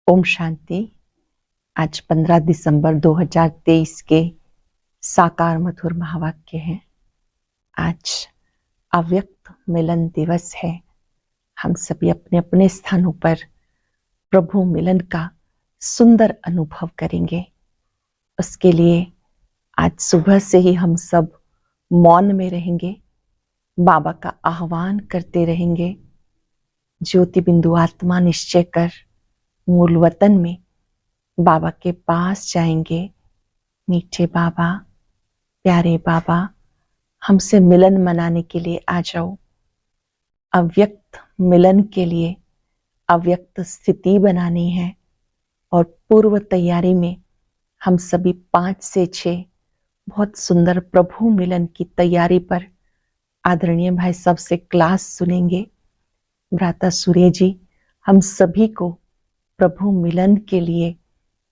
ओम शांति। आज 15 दिसंबर 2023 के साकार मधुर महावाक्य हैं। आज अव्यक्त मिलन दिवस है। हम सभी अपने अपने स्थानों पर प्रभु मिलन का सुंदर अनुभव करेंगे। उसके लिए आज सुबह से ही हम सब मौन में रहेंगे, बाबा का आह्वान करते रहेंगे। ज्योति बिंदु आत्मा निश्चय कर मूल वतन में बाबा के पास जाएंगे। मीठे बाबा, प्यारे बाबा, हमसे मिलन मनाने के लिए आ जाओ। अव्यक्त मिलन के लिए अव्यक्त स्थिति बनानी है और पूर्व तैयारी में हम सभी 5 से 6 बहुत सुंदर प्रभु मिलन की तैयारी पर आदरणीय भाई साहब से क्लास सुनेंगे। भ्राता सूर्य जी हम सभी को प्रभु मिलन के लिए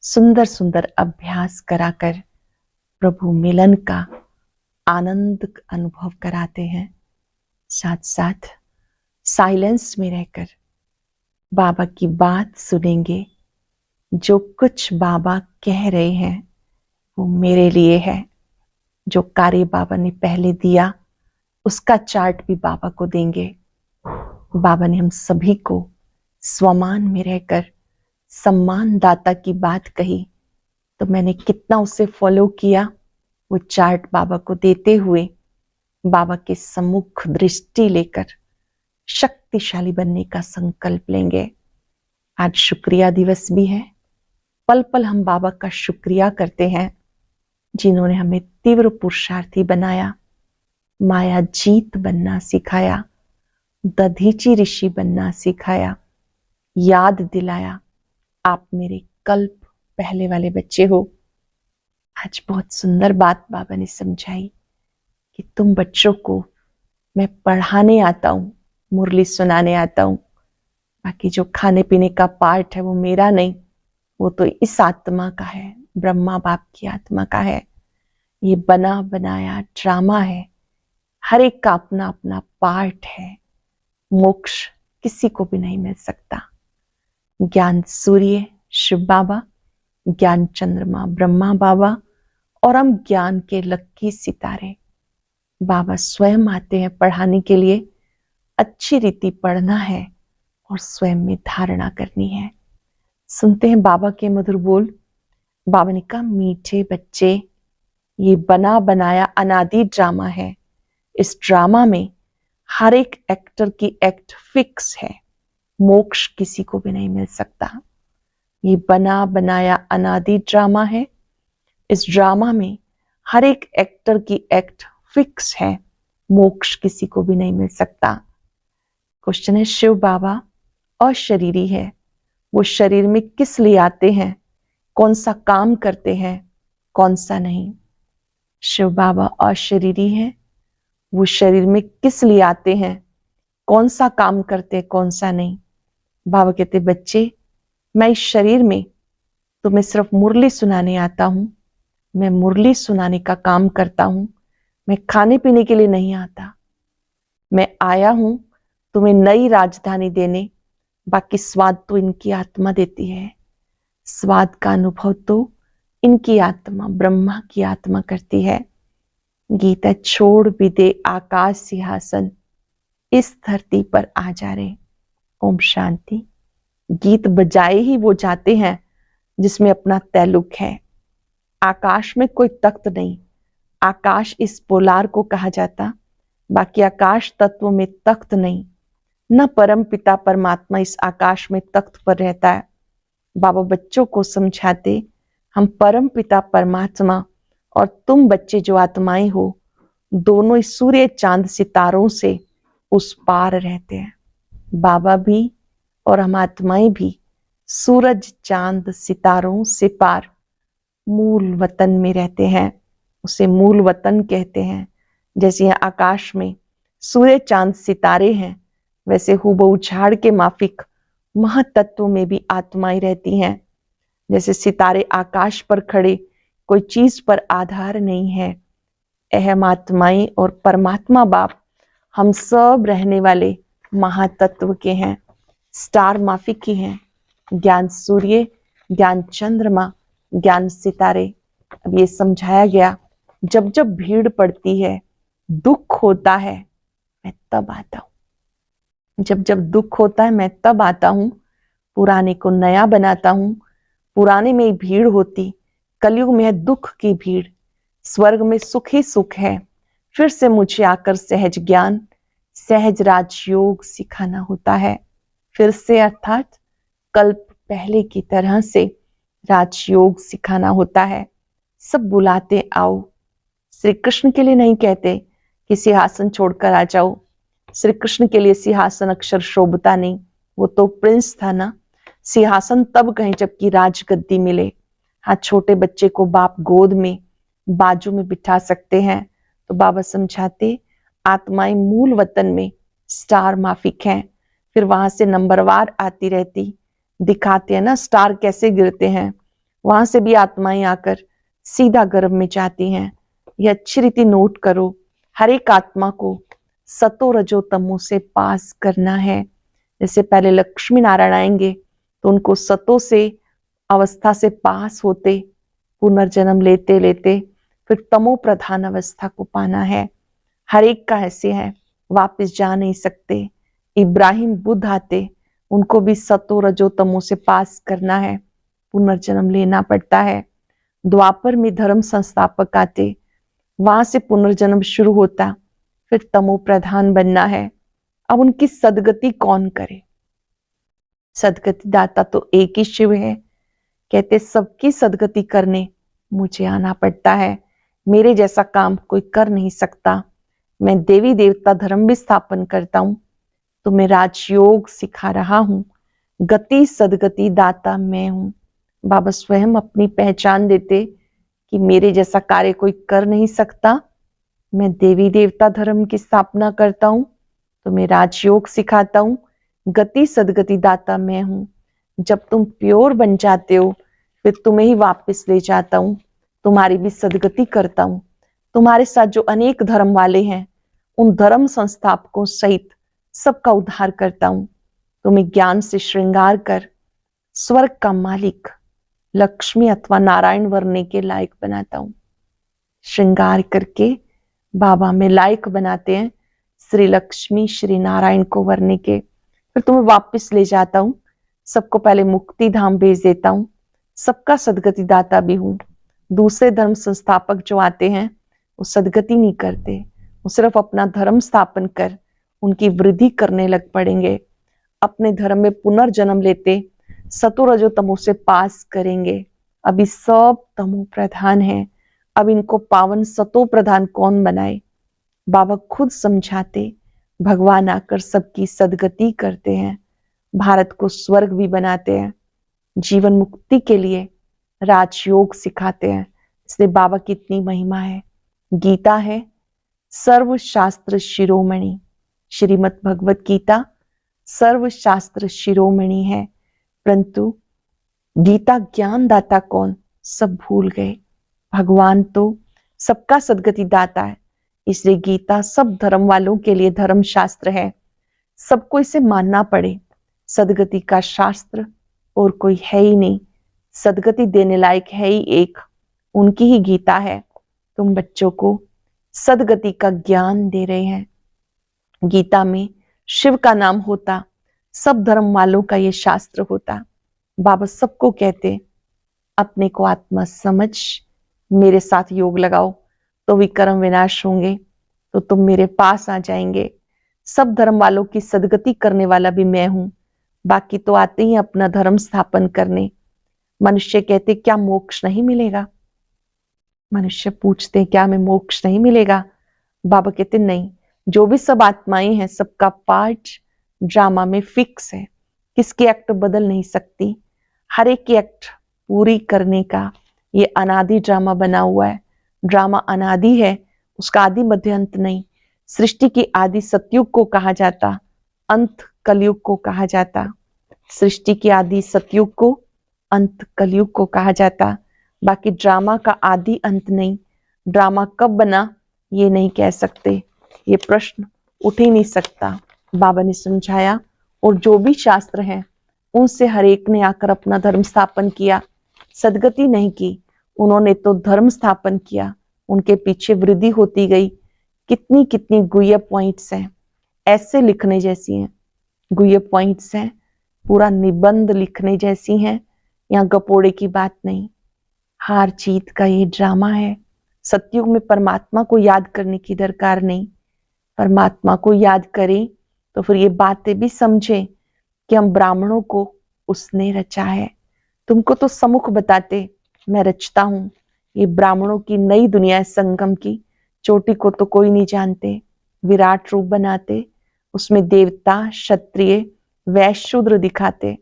सुंदर सुंदर अभ्यास कराकर प्रभु मिलन का आनंद अनुभव कराते हैं। साथ साथ साइलेंस में रहकर बाबा की बात सुनेंगे। जो कुछ बाबा कह रहे हैं वो मेरे लिए है। जो कार्य बाबा ने पहले दिया उसका चार्ट भी बाबा को देंगे। बाबा ने हम सभी को स्वमान में रहकर सम्मान दाता की बात कही तो मैंने कितना उसे फॉलो किया, वो चार्ट बाबा को देते हुए बाबा के सम्मुख दृष्टि लेकर शक्तिशाली बनने का संकल्प लेंगे। आज शुक्रिया दिवस भी है। पल पल हम बाबा का शुक्रिया करते हैं जिन्होंने हमें तीव्र पुरुषार्थी बनाया, माया जीत बनना सिखाया, दधीची ऋषि बनना सिखाया, याद दिलाया आप मेरे कल्प पहले वाले बच्चे हो। आज बहुत सुंदर बात बाबा ने समझाई कि तुम बच्चों को मैं पढ़ाने आता हूं, मुरली सुनाने आता हूं। बाकी जो खाने पीने का पार्ट है वो मेरा नहीं, वो तो इस आत्मा का है, ब्रह्मा बाप की आत्मा का है। ये बना बनाया ड्रामा है, हर एक का अपना अपना पार्ट है। मोक्ष किसी को भी नहीं मिल सकता। ज्ञान सूर्य शिव बाबा, ज्ञान चंद्रमा ब्रह्मा बाबा और हम ज्ञान के लक्की सितारे। बाबा स्वयं आते हैं पढ़ाने के लिए। अच्छी रीति पढ़ना है और स्वयं में धारणा करनी है। सुनते हैं बाबा के मधुर बोल। बाबा ने कहा, मीठे बच्चे, ये बना बनाया अनादि ड्रामा है। इस ड्रामा में हर एक एक्टर की एक्ट फिक्स है। मोक्ष किसी को भी नहीं मिल सकता। ये बना बनाया अनादि ड्रामा है। इस ड्रामा में हर एक एक्टर की एक्ट फिक्स है। मोक्ष किसी को भी नहीं मिल सकता। क्वेश्चन है, शिव बाबा अशरीरी है, वो शरीर में किस लिए आते हैं? कौन सा काम करते हैं, कौन सा नहीं? शिव बाबा अशरीरी है, वो शरीर में किस लिए आते हैं, कौन सा काम करते हैं, कौन सा नहीं? बाबा कहते, बच्चे, मैं इस शरीर में तुम्हें सिर्फ मुरली सुनाने आता हूं। मैं मुरली सुनाने का काम करता हूं। मैं खाने पीने के लिए नहीं आता। मैं आया हूं तुम्हें नई राजधानी देने। बाकी स्वाद तो इनकी आत्मा देती है। स्वाद का अनुभव तो इनकी आत्मा, ब्रह्मा की आत्मा करती है। गीता छोड़ भी दे आकाश सिंहासन, इस धरती पर आ जा रहे। ओम शांति। गीत बजाए ही वो जाते हैं जिसमें अपना तैलुक है। आकाश में कोई तख्त नहीं। आकाश इस पोलार को कहा जाता। बाकी आकाश तत्व में तख्त नहीं। न परम पिता परमात्मा इस आकाश में तख्त पर रहता है। बाबा बच्चों को समझाते, हम परम पिता परमात्मा और तुम बच्चे जो आत्माएं हो, दोनों इस सूर्य चांद सितारों से उस पार रहते हैं। बाबा भी और हम आत्माएं भी सूरज चांद सितारों से पार मूल वतन में रहते हैं। उसे मूल वतन कहते हैं। जैसे यहाँ आकाश में सूर्य चांद सितारे हैं, वैसे हुबहू झाड़ के माफिक महतत्व में भी आत्माएं रहती हैं। जैसे सितारे आकाश पर खड़े कोई चीज पर आधार नहीं है, अहम आत्माएं और परमात्मा बाप हम सब रहने वाले महातत्व के हैं, स्टार माफिक की हैं। ज्ञान सूर्य, ज्ञान चंद्रमा, ज्ञान सितारे। अब ये समझाया गया, जब जब भीड़ पड़ती है, दुख होता है, मैं तब आता हूं। जब जब दुख होता है मैं तब आता हूं, पुराने को नया बनाता हूं। पुराने में ही भीड़ होती, कलयुग में है दुख की भीड़। स्वर्ग में सुख ही सुख है, फिर से मुझे आकर सहज ज्ञान, सहज राजयोग सिखाना होता है। फिर से अर्थात कल्प पहले की तरह से राजयोग सिखाना होता है। सब बुलाते आओ, श्री कृष्ण के लिए नहीं कहते कि सिंहासन छोड़कर आ जाओ। श्री कृष्ण के लिए सिंहासन अक्षर शोभता नहीं, वो तो प्रिंस था ना। सिंहासन तब कहें जबकि राजगद्दी मिले। हाँ, छोटे बच्चे को बाप गोद में बाजू में बिठा सकते हैं। तो बाबा समझाते, आत्माएं मूल वतन में स्टार माफिक हैं, फिर वहां से नंबरवार आती रहती, दिखाते हैं ना स्टार कैसे गिरते हैं। वहां से भी आत्माएं आकर सीधा गर्भ में जाती हैं। यह अच्छी रीति नोट करो, हर एक आत्मा को सतो रजो तमो से पास करना है। जैसे पहले लक्ष्मी नारायण आएंगे तो उनको सतो से अवस्था से पास होते, पुनर्जन्म लेते लेते फिर तमो प्रधान अवस्था को पाना है। हर एक का ऐसे है, वापस जा नहीं सकते। इब्राहिम बुद्ध आते, उनको भी सतो रजो तमो से पास करना है, पुनर्जन्म लेना पड़ता है। द्वापर में धर्म संस्थापक आते, वहां से पुनर्जन्म शुरू होता, फिर तमो प्रधान बनना है। अब उनकी सदगति कौन करे? सदगति दाता तो एक ही शिव है। कहते सबकी सदगति करने मुझे आना पड़ता है, मेरे जैसा काम कोई कर नहीं सकता। मैं देवी देवता धर्म भी स्थापन करता हूं, तो मैं राजयोग सिखा रहा हूं। गति सदगति दाता मैं हूं। बाबा स्वयं अपनी पहचान देते कि मेरे जैसा कार्य कोई कर नहीं सकता। मैं देवी देवता धर्म की स्थापना करता हूं, तो मैं राजयोग सिखाता हूं। गति सदगति दाता मैं हूं। जब तुम प्योर बन जाते हो, फिर तुम्हें ही वापस ले जाता हूं, तुम्हारी भी सदगति करता हूं। तुम्हारे साथ जो अनेक धर्म वाले हैं, उन धर्म संस्थापकों सहित सबका उद्धार करता हूं। तुम्हें ज्ञान से श्रृंगार कर स्वर्ग का मालिक लक्ष्मी अथवा नारायण वरने के लायक बनाता हूं। श्रृंगार करके बाबा में लायक बनाते हैं श्री लक्ष्मी श्री नारायण को वरने के। फिर तुम्हें वापस ले जाता हूं, सबको पहले मुक्ति धाम भेज देता हूं। सबका सदगति दाता भी हूं। दूसरे धर्म संस्थापक जो आते हैं वो सदगति नहीं करते, वो सिर्फ अपना धर्म स्थापन कर उनकी वृद्धि करने लग पड़ेंगे। अपने धर्म में पुनर्जन्म लेते सतो रजो तमो से पास करेंगे। अभी सब तमो प्रधान है, अब इनको पावन सतो प्रधान कौन बनाए? बाबा खुद समझाते, भगवान आकर सबकी सदगति करते हैं, भारत को स्वर्ग भी बनाते हैं, जीवन मुक्ति के लिए राजयोग सिखाते हैं। इसलिए बाबा की इतनी महिमा है। गीता है सर्वशास्त्र शिरोमणि, श्रीमद् भगवत गीता सर्वशास्त्र शिरोमणि है, परंतु गीता ज्ञान दाता कौन, सब भूल गए। भगवान तो सबका सदगति दाता है, इसलिए गीता सब धर्म वालों के लिए धर्म शास्त्र है, सबको इसे मानना पड़े। सदगति का शास्त्र और कोई है ही नहीं, सदगति देने लायक है ही एक, उनकी ही गीता है। तुम बच्चों को सदगति का ज्ञान दे रहे हैं। गीता में शिव का नाम होता, सब धर्म वालों का ये शास्त्र होता। बाबा सबको कहते, अपने को आत्मा समझ, मेरे साथ योग लगाओ तो विकर्म विनाश होंगे, तो तुम मेरे पास आ जाएंगे। सब धर्म वालों की सदगति करने वाला भी मैं हूं, बाकी तो आते ही अपना धर्म स्थापन करने। मनुष्य कहते क्या मोक्ष नहीं मिलेगा? मनुष्य पूछते क्या हमें मोक्ष नहीं मिलेगा? बाबा कहते नहीं, जो भी सब आत्माएं हैं सबका पार्ट ड्रामा में फिक्स है, किसकी एक्ट बदल नहीं सकती। हर एक की एक्ट पूरी करने का ये अनादि ड्रामा बना हुआ है। ड्रामा अनादि है, उसका आदि मध्य अंत नहीं। सृष्टि की आदि सतयुग को कहा जाता, अंत कलयुग को कहा जाता। सृष्टि की आदि सतयुग को, अंत कलयुग को कहा जाता। बाकी ड्रामा का आदि अंत नहीं। ड्रामा कब बना ये नहीं कह सकते, ये प्रश्न उठ ही नहीं सकता। बाबा ने समझाया, और जो भी शास्त्र है उनसे हर एक ने आकर अपना धर्म स्थापन किया, सदगति नहीं की, उन्होंने तो धर्म स्थापन किया, उनके पीछे वृद्धि होती गई। कितनी कितनी गुह्य पॉइंट्स हैं, ऐसे लिखने जैसी हैं, गुह्य पॉइंट्स हैं, पूरा निबंध लिखने जैसी हैं। यहाँ गपोड़े की बात नहीं, हार जीत का ये ड्रामा है। सतयुग में परमात्मा को याद करने की दरकार नहीं, परमात्मा को याद करें तो फिर ये बातें भी समझें कि हम ब्राह्मणों को उसने रचा है। तुमको तो सम्मुख बताते मैं रचता हूं, ये ब्राह्मणों की नई दुनिया है संगम की, चोटी को तो कोई नहीं जानते। विराट रूप बनाते, उसमें देवता क्षत्रिय वैश्य शूद्र दिखाते,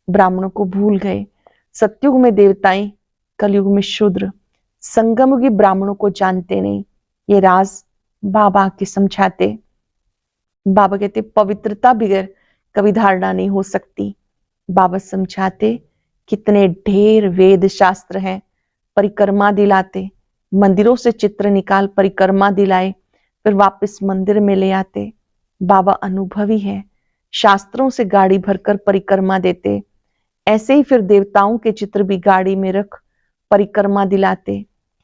ब्राह्मणों को भूल गए। सतयुग में देवताएं, कलयुग में शूद्र, संगमयुगी ब्राह्मणों को जानते नहीं। ये राज बाबा के समझाते। बाबा कहते पवित्रता बगैर कभी धारणा नहीं हो सकती। बाबा समझाते कितने ढेर वेद शास्त्र हैं, परिक्रमा दिलाते, मंदिरों से चित्र निकाल परिक्रमा दिलाए, फिर वापस मंदिर में ले आते। बाबा अनुभवी है, शास्त्रों से गाड़ी भरकर परिक्रमा देते। ऐसे ही फिर देवताओं के चित्र भी गाड़ी में रख परिक्रमा दिलाते।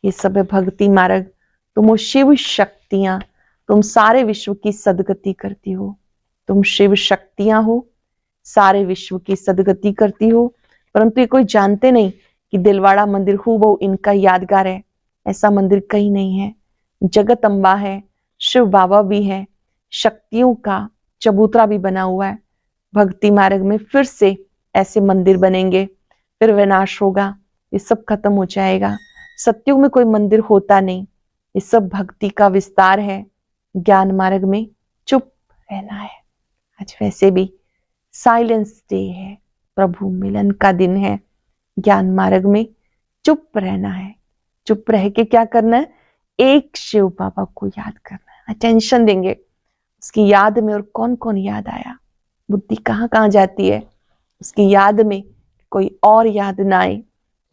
ये सब है भक्ति मार्ग। तुम हो शिव शक्तियां, तुम सारे विश्व की सदगति करती हो। तुम शिव शक्तियां हो, सारे विश्व की सदगति करती हो। परंतु ये कोई जानते नहीं कि दिलवाड़ा मंदिर हूबहू इनका यादगार है। ऐसा मंदिर कहीं नहीं है। जगत अम्बा है, शिव बाबा भी है, शक्तियों का चबूतरा भी बना हुआ है। भक्ति मार्ग में फिर से ऐसे मंदिर बनेंगे, फिर विनाश होगा, ये सब खत्म हो जाएगा। सतयुग में कोई मंदिर होता नहीं, ये सब भक्ति का विस्तार है। ज्ञान मार्ग में चुप रहना है। आज वैसे भी साइलेंस डे है, प्रभु मिलन का दिन है। ज्ञान मार्ग में चुप रहना है। चुप रह के क्या करना है? एक शिव बाबा को याद करना है, अटेंशन देंगे उसकी याद में। और कौन कौन याद आया, बुद्धि कहाँ कहाँ जाती है उसकी याद में, कोई और याद ना आए।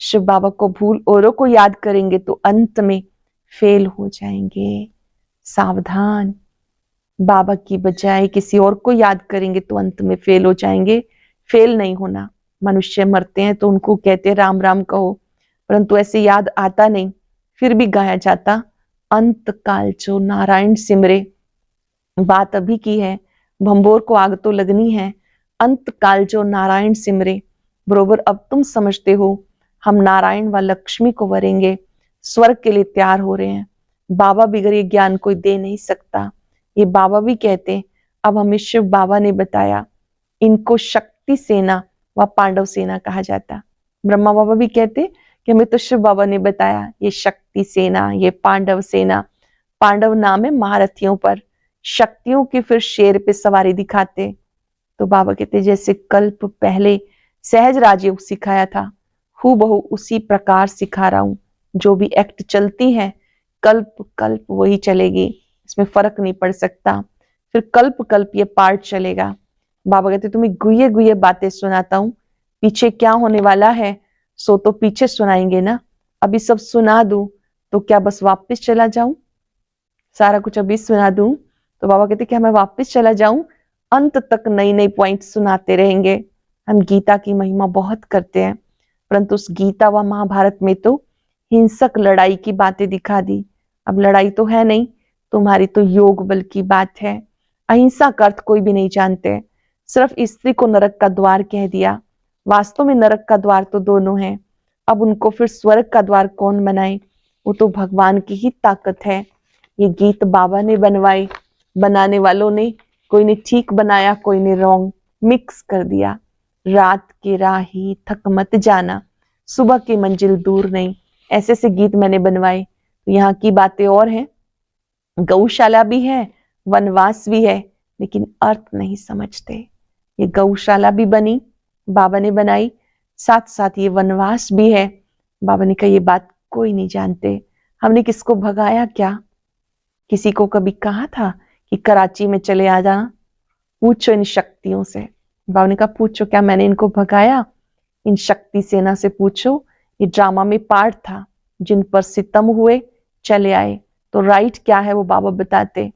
शिव बाबा को भूल औरों को याद करेंगे तो अंत में फेल हो जाएंगे। सावधान, बाबा की बजाय किसी और को याद करेंगे तो अंत में फेल हो जाएंगे। फेल नहीं होना, मनुष्य मरते हैं तो उनको कहते हैं राम राम कहो, परंतु ऐसे याद आता नहीं, फिर भी गाया जाता अंत काल जो नारायण सिमरे। बात अभी की है, भंबोर को आग तो लगनी है। अंत काल जो नारायण सिमरे, बरोबर अब तुम समझते हो हम नारायण व लक्ष्मी को वरेंगे, स्वर्ग के लिए तैयार हो रहे हैं। बाबा बिगर ये ज्ञान कोई दे नहीं सकता। ये बाबा भी कहते, अब हमें शिव बाबा ने बताया। इनको शक्ति सेना व पांडव सेना कहा जाता। ब्रह्मा बाबा भी कहते कि हमें तो शिव बाबा ने बताया, ये शक्ति सेना, ये पांडव सेना। पांडव नाम है महारथियों पर, शक्तियों की फिर शेर पे सवारी दिखाते। तो बाबा कहते जैसे कल्प पहले सहज राजयोग सिखाया था, हूबहू उसी प्रकार सिखा रहा हूं। जो भी एक्ट चलती है कल्प कल्प वही चलेगी, इसमें फर्क नहीं पड़ सकता। फिर कल्प कल्प ये पार्ट चलेगा। बाबा कहते तुम्हें गुये गुये बातें सुनाता हूं, पीछे क्या होने वाला है सो तो पीछे सुनाएंगे ना। अभी सब सुना दूं तो क्या बस वापस चला जाऊं? सारा कुछ अभी सुना दूं तो बाबा कहते क्या मैं वापस चला जाऊं? अंत तक नई नई पॉइंट सुनाते रहेंगे। हम गीता की महिमा बहुत करते हैं, परंतु उस गीता व महाभारत में तो हिंसक लड़ाई की बातें दिखा दी। अब लड़ाई तो है नहीं, तुम्हारी तो योग बल की बात है। अहिंसा का अर्थ कोई भी नहीं जानते, सिर्फ स्त्री को नरक का द्वार कह दिया। वास्तव में नरक का द्वार तो दोनों है। अब उनको फिर स्वर्ग का द्वार कौन बनाए? वो तो भगवान की ही ताकत है। ये गीत बाबा ने बनवाए, बनाने वालों ने, कोई ने ठीक बनाया, कोई ने रॉन्ग मिक्स कर दिया। रात की राही थक मत जाना, सुबह की मंजिल दूर नहीं, ऐसे से गीत मैंने बनवाए। तो यहाँ की बातें और हैं, गौशाला भी है, वनवास भी है, लेकिन अर्थ नहीं समझते। ये गौशाला भी बनी, बाबा ने बनाई, साथ साथ ये वनवास भी है। बाबा ने कहा ये बात कोई नहीं जानते। हमने किसको भगाया क्या? किसी को कभी कहा था कि कराची में चले आ जाना? पूछो इन शक्तियों से। बाबा ने कहा पूछो, क्या मैंने इनको भगाया? इन शक्ति सेना से पूछो। ये ड्रामा में पार्ट था, जिन पर सितम हुए चले आए। तो राइट क्या है वो बाबा बताते।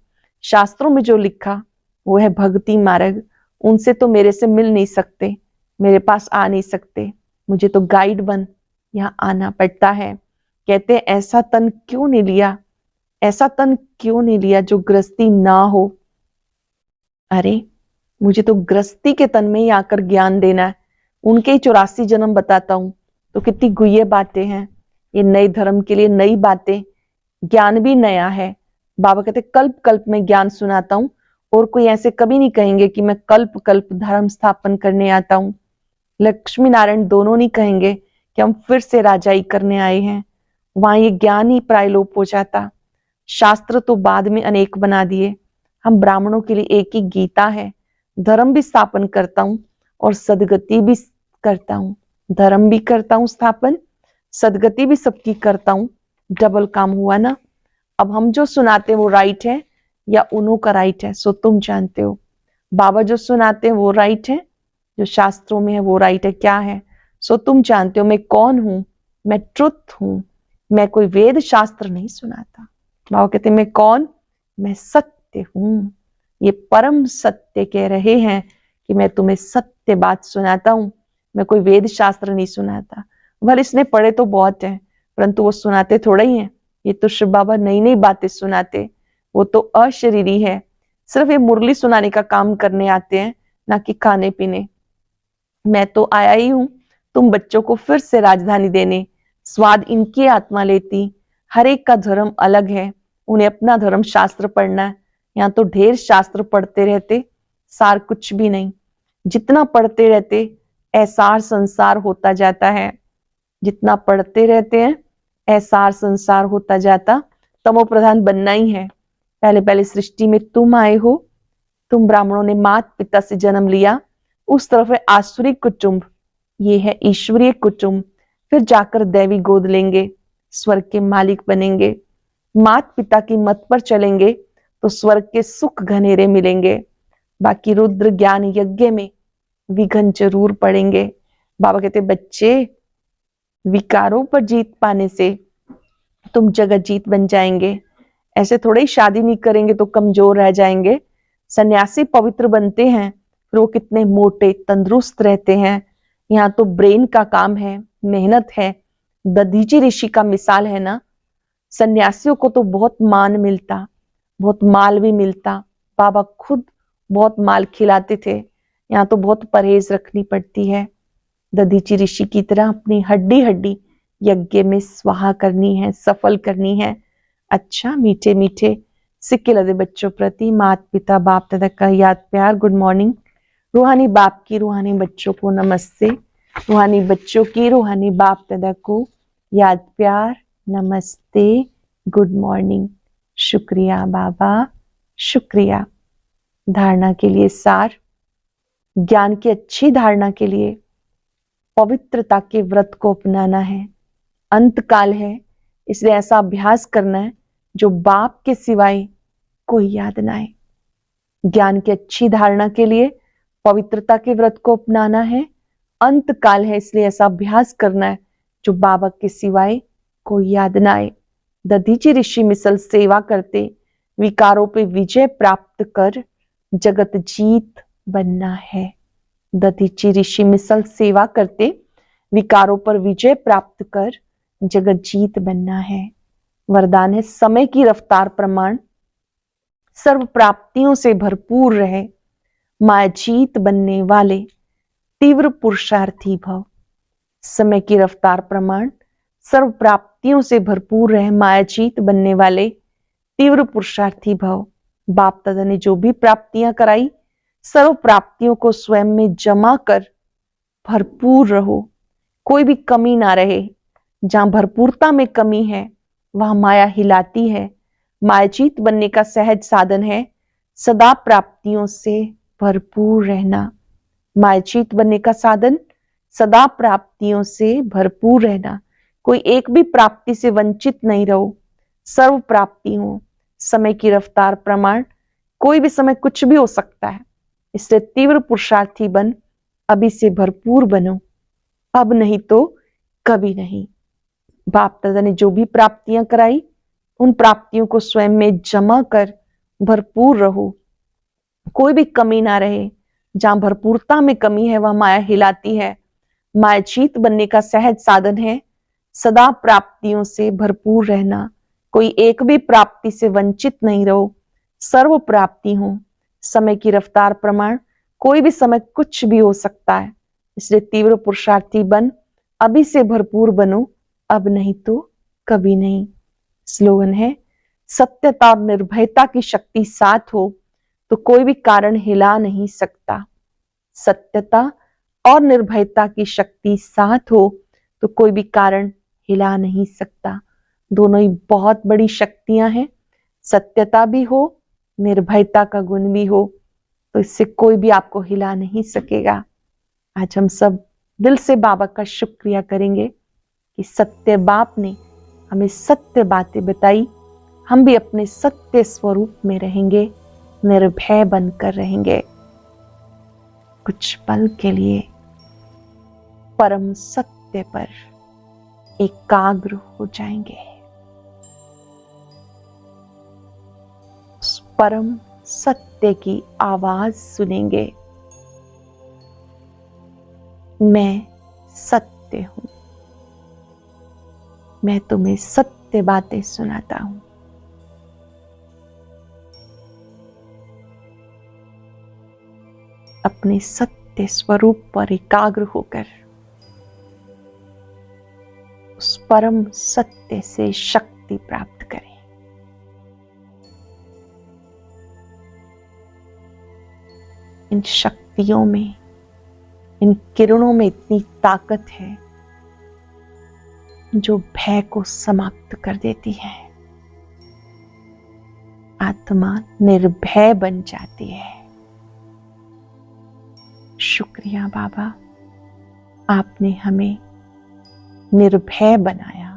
शास्त्रों में जो लिखा वो है भक्ति मार्ग, उनसे तो मेरे से मिल नहीं सकते। मेरे पास आ नहीं सकते, मुझे तो गाइड बन यहाँ आना पड़ता है। कहते ऐसा तन क्यों नहीं लिया, ऐसा तन क्यों नहीं लिया जो गृहस्थी ना हो। अरे मुझे तो गृहस्थी के तन में ही आकर ज्ञान देना है, उनके ही 84 जन्म बताता हूं। तो कितनी गुह्य बातें हैं ये, नए धर्म के लिए नई बातें, ज्ञान भी नया है। बाबा कहते कल्प कल्प में ज्ञान सुनाता हूं, और कोई ऐसे कभी नहीं कहेंगे कि मैं कल्प कल्प धर्म स्थापन करने आता हूं। लक्ष्मी नारायण दोनों नहीं कहेंगे कि हम फिर से राजाई करने आए हैं। वहां ये ज्ञान ही प्रायलोप हो जाता। शास्त्र तो बाद में अनेक बना दिए, हम ब्राह्मणों के लिए एक ही गीता है। धर्म भी स्थापन करता हूं और सदगति भी करता हूं, धर्म भी करता हूं स्थापन, सदगति भी सबकी करता हूं। डबल काम हुआ ना। अब हम जो सुनाते हैं वो राइट है या उन्हों का राइट है, सो तुम जानते हो। बाबा जो सुनाते हैं वो राइट है, जो शास्त्रों में है वो राइट है, क्या है सो तुम जानते हो। मैं कौन हूं, मैं ट्रुथ हूं, मैं कोई वेद शास्त्र नहीं सुनाता। बाबा कहते मैं कौन, मैं सत्य हूं। ये परम सत्य कह रहे हैं कि मैं तुम्हें सत्य बात सुनाता हूं, मैं कोई वेद शास्त्र नहीं सुनाता। भले इसने पढ़े तो बहुत है, परंतु वो सुनाते थोड़ा ही है। ये तो शिव बाबा नई नई बातें सुनाते, वो तो अशरीरी है, सिर्फ ये मुरली सुनाने का काम करने आते हैं, ना कि खाने पीने। मैं तो आया ही हूं तुम बच्चों को फिर से राजधानी देने। स्वाद इनकी आत्मा लेती, हर एक का धर्म अलग है, उन्हें अपना धर्म शास्त्र पढ़ना है। यहाँ तो ढेर शास्त्र पढ़ते रहते, सार कुछ भी नहीं। जितना पढ़ते रहते ऐसार संसार होता जाता है, जितना पढ़ते रहते हैं ऐसार संसार होता जाता। तमो प्रधान बनना ही है। पहले पहले सृष्टि में तुम आए हो, तुम ब्राह्मणों ने मात पिता से जन्म लिया, उस तरफ है आसुरी कुटुंब, ये है ईश्वरीय कुटुंब। फिर जाकर दैवी गोद लेंगे, स्वर्ग के मालिक बनेंगे। मात पिता की मत पर चलेंगे तो स्वर्ग के सुख घनेरे मिलेंगे। बाकी रुद्र ज्ञान यज्ञ में विघ्न जरूर पड़ेंगे। बाबा कहते बच्चे, विकारों पर जीत पाने से तुम जगत जीत बन जाएंगे। ऐसे थोड़े ही शादी नहीं करेंगे तो कमजोर रह जाएंगे। सन्यासी पवित्र बनते हैं, फिर वो कितने मोटे तंदुरुस्त रहते हैं। यहाँ तो ब्रेन का काम है, मेहनत है। दधीची ऋषि का मिसाल है ना। सन्यासियों को तो बहुत मान मिलता, बहुत माल भी मिलता। बाबा खुद बहुत माल खिलाते थे। यहाँ तो बहुत परहेज रखनी पड़ती है। दधीची ऋषि की तरह अपनी हड्डी हड्डी यज्ञ में स्वाहा करनी है, सफल करनी है। अच्छा मीठे मीठे सिक्के लदे बच्चों प्रति माता पिता बाप दादा का याद प्यार गुड मॉर्निंग। रूहानी बाप की रूहानी बच्चों को नमस्ते, रूहानी बच्चों की रूहानी बाप दादा को याद प्यार नमस्ते गुड मॉर्निंग। शुक्रिया बाबा, शुक्रिया। धारणा के लिए सार, ज्ञान की अच्छी धारणा के लिए पवित्रता के व्रत को अपनाना है। अंत काल है, इसलिए ऐसा अभ्यास करना है जो बाप के सिवाय कोई याद ना आए। ज्ञान की अच्छी धारणा के लिए पवित्रता के व्रत को अपनाना है। अंत काल है, इसलिए ऐसा अभ्यास करना है जो बाबा के सिवाय कोई याद ना आए। दधीची ऋषि मिसल सेवा करते विकारों पे विजय प्राप्त कर जगत जीत बनना है। दधीची ऋषि मिसल सेवा करते विकारों पर विजय प्राप्त कर जगत जीत बनना है। वरदान है समय की रफ्तार प्रमाण सर्व प्राप्तियों से भरपूर रहे, माया जीत बनने वाले तीव्र पुरुषार्थी भव। समय की रफ्तार प्रमाण सर्व प्राप्तियों से भरपूर रहे, माया जीत बनने वाले तीव्र पुरुषार्थी भव। बाप दादा ने जो भी प्राप्तियां कराई, सर्व प्राप्तियों को स्वयं में जमा कर भरपूर रहो, कोई भी कमी ना रहे। जहां भरपूरता में कमी है वहां माया हिलाती है। मायाजीत बनने का सहज साधन है सदा प्राप्तियों से भरपूर रहना। मायाजीत बनने का साधन सदा प्राप्तियों से भरपूर रहना। कोई एक भी प्राप्ति से वंचित नहीं रहो, सर्व प्राप्ति हो। समय की रफ्तार प्रमाण कोई भी समय कुछ भी हो सकता है, इसलिए तीव्र पुरुषार्थी बन, अभी से भरपूर बनो, अब नहीं तो कभी नहीं। बाप दादा ने जो भी प्राप्तियां कराई उन प्राप्तियों को स्वयं में जमा कर भरपूर रहो, कोई भी कमी ना रहे। जहां भरपूरता में कमी है वह माया हिलाती है। मायाचीत बनने का सहज साधन है सदा प्राप्तियों से भरपूर रहना। कोई एक भी प्राप्ति से वंचित नहीं रहो, सर्व प्राप्ति हो। समय की रफ्तार प्रमाण कोई भी समय कुछ भी हो सकता है, इसलिए तीव्र पुरुषार्थी बन, अभी से भरपूर बनो, अब नहीं तो कभी नहीं। स्लोगन है, सत्यता और निर्भयता की शक्ति साथ हो तो कोई भी कारण हिला नहीं सकता। सत्यता और निर्भयता की शक्ति साथ हो तो कोई भी कारण हिला नहीं सकता। दोनों ही बहुत बड़ी शक्तियां हैं। सत्यता भी हो, निर्भयता का गुण भी हो, तो इससे कोई भी आपको हिला नहीं सकेगा। आज हम सब दिल से बाबा का शुक्रिया करेंगे कि सत्य बाप ने हमें सत्य बातें बताई। हम भी अपने सत्य स्वरूप में रहेंगे, निर्भय बनकर रहेंगे। कुछ पल के लिए परम सत्य पर एकाग्र हो जाएंगे। उस परम सत्य की आवाज सुनेंगे, मैं सत्य हूं, मैं तुम्हें सत्य बातें सुनाता हूं। अपने सत्य स्वरूप पर एकाग्र होकर उस परम सत्य से शक्ति प्राप्त करें। इन शक्तियों में, इन किरणों में इतनी ताकत है जो भय को समाप्त कर देती है। आत्मा निर्भय बन जाती है। शुक्रिया बाबा, आपने हमें निर्भय बनाया।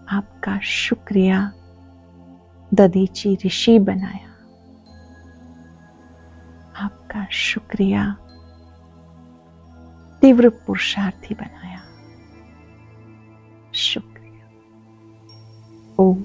आपका शुक्रिया, दधीची ऋषि बनाया। आपका शुक्रिया, तीव्र पुरुषार्थी बनाया। शुक्रिया। ओम